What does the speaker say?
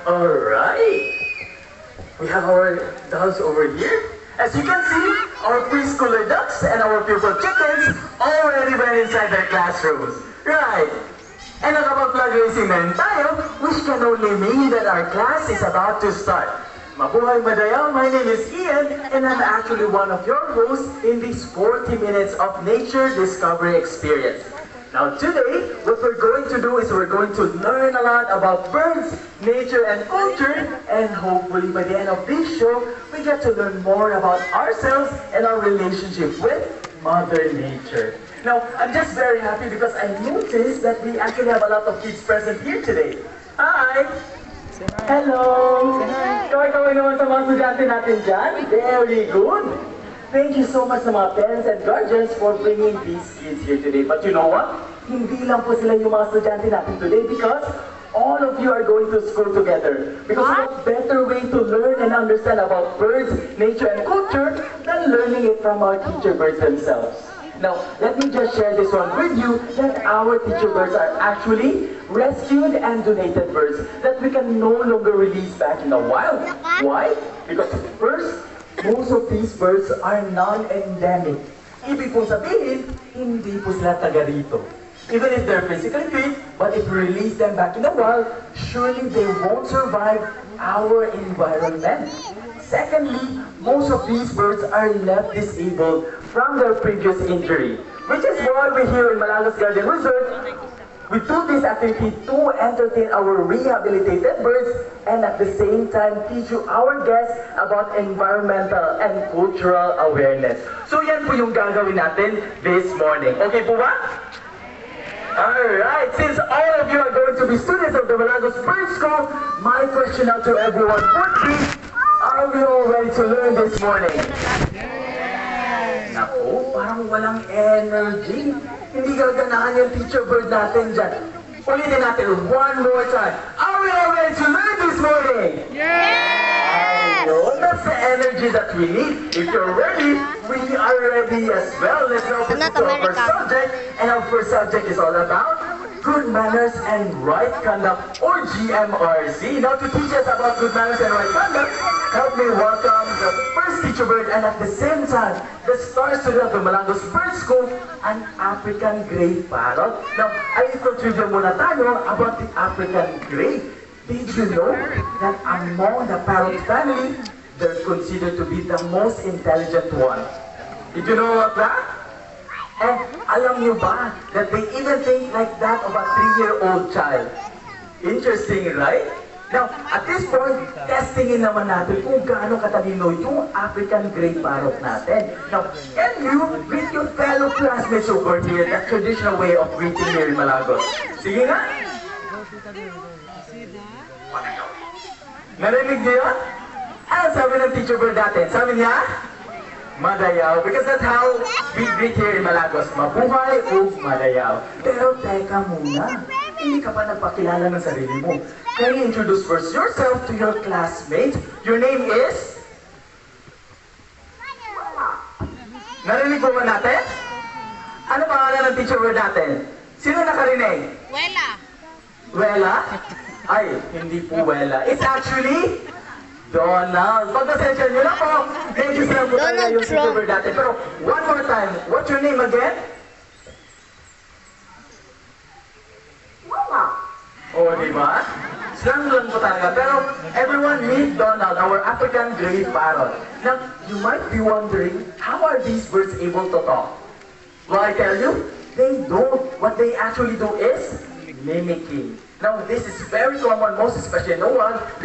Alright, we have our dogs over here. As you can see, our preschooler ducks and our pupil chickens already went inside their classrooms. Right, and nakapag-flag racing na rin tayo, which can only mean that our class is about to start. Mabuhay Madaya, my name is Ian, and I'm actually one of your hosts in this 40 minutes of nature discovery experience. Now today, what we're going to do is we're going to learn a lot about birds, nature, and culture, and hopefully by the end of this show, we get to learn more about ourselves and our relationship with Mother Nature. Now, I'm just very happy because I noticed that we actually have a lot of kids present here today. Hi! Hello! Kaway-kaway naman sa mga estudyante natin dyan. Very good! Thank you so much sa mga parents and guardians for bringing these kids here today. But you know what? Hindi lang po sila yung mga estudyante natin today because all of you are going to school together. Because what better way to learn and understand about birds, nature, and culture than learning it from our teacher birds themselves. Now, let me just share this one with you that our teacher birds are actually rescued and donated birds that we can no longer release back in the wild. Why? Because first, most of these birds are non-endemic. Ibig pong sabihin, hindi po sila taga rito. Even if they're physically fit, but if we release them back in the wild, surely they won't survive our environment. Secondly, most of these birds are left disabled from their previous injury, which is why we here in Malagas Garden Resort, we do this activity to entertain our rehabilitated birds and at the same time teach you our guests about environmental and cultural awareness. So yan po yung gagawin natin this morning. Okay po ba? Alright, since all of you are going to be students of the Malagos Bird School, my question out to everyone would be, are we all ready to learn this morning? Naku, parang walang energy. Hindi gaganahan yung teacher bird natin dyan. Ulitin natin one more time. Are we all ready to learn this morning? Yeah! Ayun, that's the energy that we need. If you're ready, we are ready as well. Let's now proceed to our first subject. And our first subject is all about good manners and right conduct, or GMRC. Now to teach us about good manners and right conduct, help me welcome the first teacher bird and at the same time, the star student of the Malangos Bird School, an African Gray Parrot. Now, ay ito-trivia muna tayo about the African Gray. Did you know that among the parrot family, they're considered to be the most intelligent one? Did you know about that? And alam niyo ba that they even think like that of a 3-year-old child? Interesting, right? Now, at this point, testingin naman natin kung gaano katalino yung African Gray Parrot natin. Now, can you greet your fellow classmates over here, the traditional way of greeting here in Malagos? Sige nga! Narinig niyo yun? Ano sabi ng teacher bird natin? Sabi niya? Madayaw. Because that's how we greet here in Malagos. Mabuhay o madayaw. Pero teka muna. Hindi ka pa nagpakilala ng sarili mo. Can you introduce first yourself to your classmate? Your name is? Narinig mo ba natin? Ano pangalan ng teacher bird natin? Sino nakarinig? Wela. Wela? Ay, hindi po Wela. It's actually Donald. Pagpasensya nyo na po. Medyo sila po tayo yung teacher bird natin. Pero one more time, what's your name again? Oh, di ba? Slang lang po talaga. Pero everyone meet Donald, our African Gray Parrot. Now, you might be wondering, how are these birds able to talk? Well, I tell you, they don't. What they actually do is mimicking. Now, this is very common, most especially in the world.